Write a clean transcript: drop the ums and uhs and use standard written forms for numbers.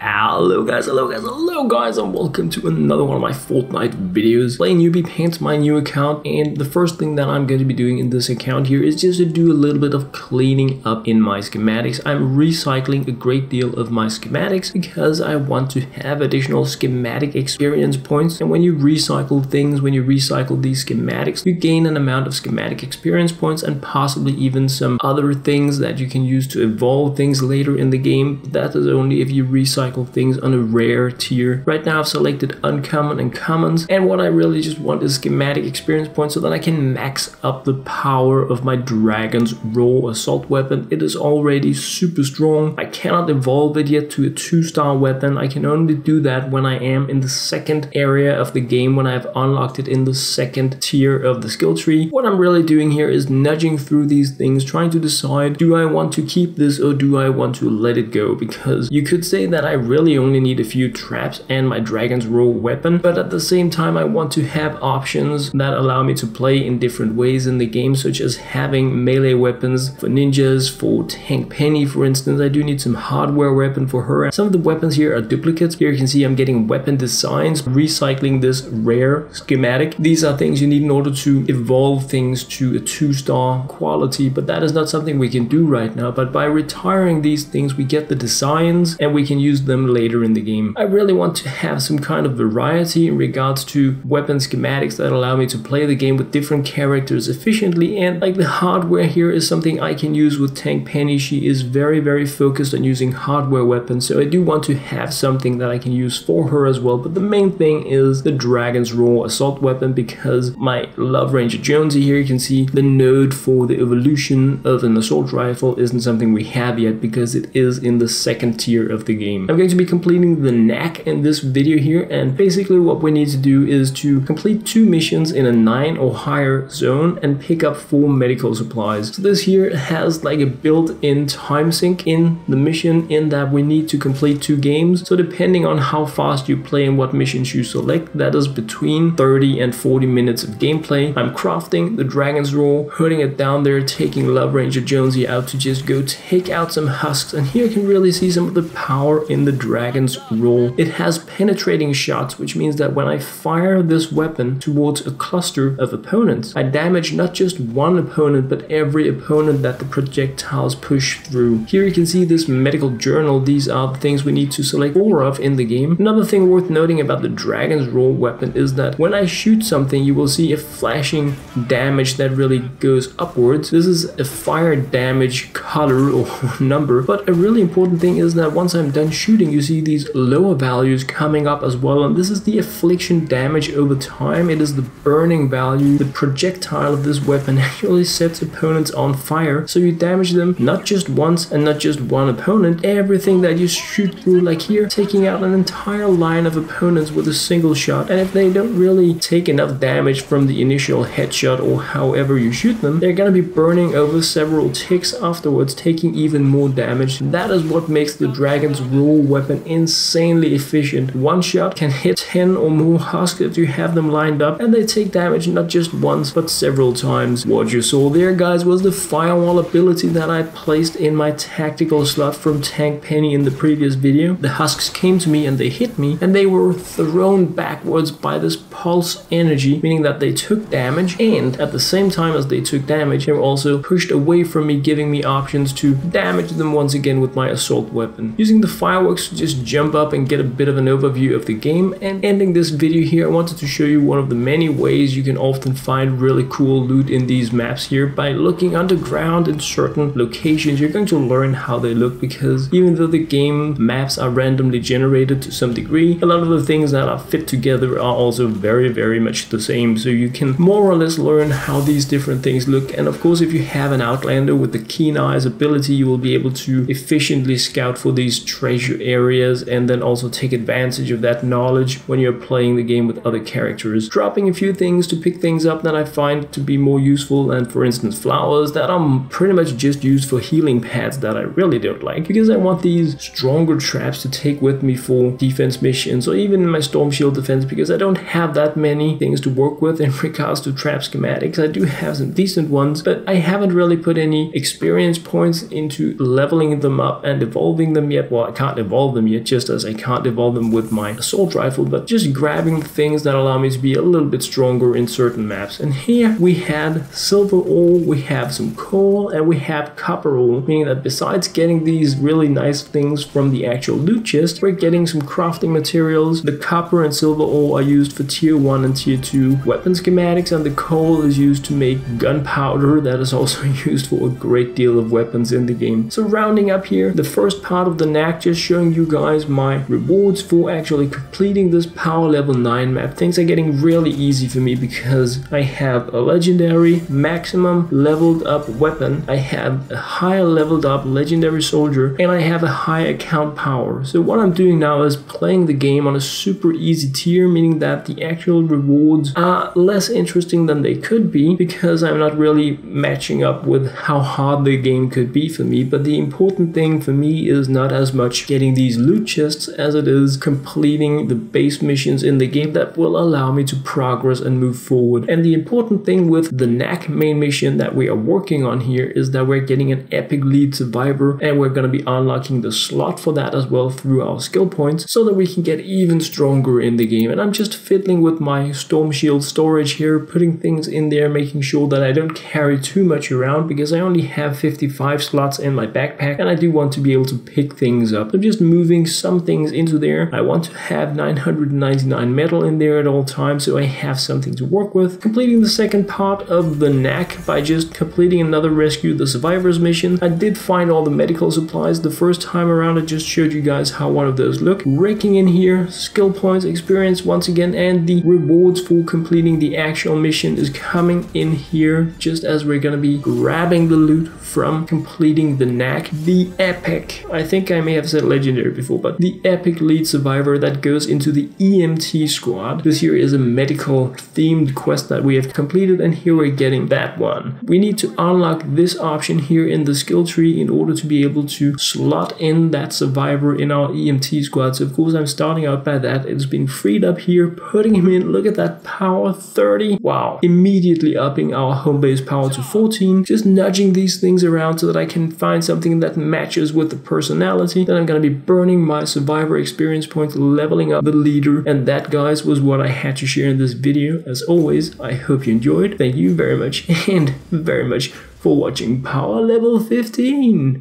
Hello guys, and welcome to another one of my Fortnite videos. Playing Newbie Paints, my new account, and the first thing that I'm going to be doing in this account here is just to do a little bit of cleaning up in my schematics. I'm recycling a great deal of my schematics because I want to have additional schematic experience points, and when you recycle things, when you recycle these schematics, you gain an amount of schematic experience points and possibly even some other things that you can use to evolve things later in the game. That is only if you recycle things on a rare tier. Right now I've selected uncommon and commons, and what I really just want is schematic experience points so that I can max up the power of my dragon's raw assault weapon. It is already super strong. I cannot evolve it yet to a 2-star weapon. I can only do that when I am in the second area of the game, when I've unlocked it in the second tier of the skill tree. What I'm really doing here is nudging through these things, trying to decide, do I want to keep this or do I want to let it go? Because you could say that I really only need a few traps and my dragon's raw weapon, but at the same time I want to have options that allow me to play in different ways in the game, such as having melee weapons for ninjas, for Tank Penny for instance. I do need some hardware weapon for her. Some of the weapons here are duplicates. Here you can see I'm getting weapon designs, recycling this rare schematic. These are things you need in order to evolve things to a 2-star quality, but that is not something we can do right now. But by retiring these things, we get the designs and we can use them later in the game. I really want to have some kind of variety in regards to weapon schematics that allow me to play the game with different characters efficiently, and like the hardware here is something I can use with Tank Penny. She is very focused on using hardware weapons, so I do want to have something that I can use for her as well. But the main thing is the dragon's raw assault weapon, because my Love Ranger Jonesy here, you can see the node for the evolution of an assault rifle isn't something we have yet because it is in the second tier of the game. I'm going to be completing the Knack in this video here, and basically what we need to do is to complete 2 missions in a 9 or higher zone and pick up 4 medical supplies. So this here has like a built-in time sink in the mission, in that we need to complete 2 games. So depending on how fast you play and what missions you select, that is between 30 and 40 minutes of gameplay. I'm crafting the dragon's raw, putting it down there, taking Love Ranger Jonesy out to just go take out some husks, and here you can really see some of the power in the dragon's raw. It has penetrating shots, which means that when I fire this weapon towards a cluster of opponents, I damage not just one opponent but every opponent that the projectiles push through. Here you can see this medical journal. These are the things we need to select 4 of in the game. Another thing worth noting about the dragon's raw weapon is that when I shoot something, you will see a flashing damage that really goes upwards. This is a fire damage color or number, but a really important thing is that once I'm done shooting, you see these lower values coming up as well, and this is the affliction damage over time. It is the burning value. The projectile of this weapon actually sets opponents on fire, so you damage them not just once and not just one opponent, everything that you shoot through, like here, taking out an entire line of opponents with a single shot. And if they don't really take enough damage from the initial headshot or however you shoot them, they're gonna be burning over several ticks afterwards, taking even more damage. That is what makes the dragon's raw weapon insanely efficient. One shot can hit 10 or more husks if you have them lined up, and they take damage not just once but several times. What you saw there, guys, was the firewall ability that I placed in my tactical slot from Tank Penny in the previous video. The husks came to me and they hit me, and they were thrown backwards by this pulse energy, meaning that they took damage, and at the same time as they took damage, they were also pushed away from me, giving me options to damage them once again with my assault weapon. Using the fireworks to just jump up and get a bit of an overview of the game, and ending this video here, I wanted to show you one of the many ways you can often find really cool loot in these maps here. By looking underground in certain locations, you're going to learn how they look, because even though the game maps are randomly generated to some degree, a lot of the things that are fit together are also very much the same, so you can more or less learn how these different things look. And of course, if you have an Outlander with the keen eyes ability, you will be able to efficiently scout for these treasure areas and then also take advantage of that knowledge when you're playing the game with other characters. Dropping a few things to pick things up that I find to be more useful, and for instance flowers that are pretty much just used for healing pads that I really don't like, because I want these stronger traps to take with me for defense missions or even in my storm shield defense, because I don't have that many things to work with in regards to trap schematics. I do have some decent ones, but I haven't really put any experience points into leveling them up and evolving them yet. Well, I can't evolve evolve them yet, just as I can't evolve them with my assault rifle, but just grabbing things that allow me to be a little bit stronger in certain maps. And here we had silver ore, we have some coal, and we have copper ore, meaning that besides getting these really nice things from the actual loot chest, we're getting some crafting materials. The copper and silver ore are used for tier 1 and tier 2 weapon schematics, and the coal is used to make gunpowder that is also used for a great deal of weapons in the game. So rounding up here, the first part of the Knack, just showing you guys my rewards for actually completing this power level 9 map. Things are getting really easy for me because I have a legendary maximum leveled up weapon, I have a higher leveled up legendary soldier, and I have a high account power. So what I'm doing now is playing the game on a super easy tier, meaning that the actual rewards are less interesting than they could be because I'm not really matching up with how hard the game could be for me. But the important thing for me is not as much getting these loot chests as it is completing the base missions in the game that will allow me to progress and move forward. And the important thing with the Knack main mission that we are working on here is that we're getting an epic lead survivor, and we're going to be unlocking the slot for that as well through our skill points so that we can get even stronger in the game. And I'm just fiddling with my storm shield storage here, putting things in there, making sure that I don't carry too much around because I only have 55 slots in my backpack and I do want to be able to pick things up. I'm just moving some things into there. I want to have 999 metal in there at all times so I have something to work with. Completing the second part of the Knack by just completing another Rescue the Survivors mission. I did find all the medical supplies the first time around. I just showed you guys how one of those look. Raking in here, skill points, experience once again, and the rewards for completing the actual mission is coming in here just as we're gonna be grabbing the loot from completing the Knack. The epic, I think I may have said legendary before, but the epic lead survivor that goes into the EMT squad. This here is a medical themed quest that we have completed, and here we're getting that one. We need to unlock this option here in the skill tree in order to be able to slot in that survivor in our EMT squad. So of course I'm starting out by that. It's been freed up here, putting him in. Look at that power, 30. Wow. Immediately upping our home base power to 14. Just nudging these things around so that I can find something that matches with the personality. Then I'm going to be burning my survivor experience points, leveling up the leader. And that, guys, was what I had to share in this video. As always, I hope you enjoyed. Thank you very much and very much for watching Power Level 15.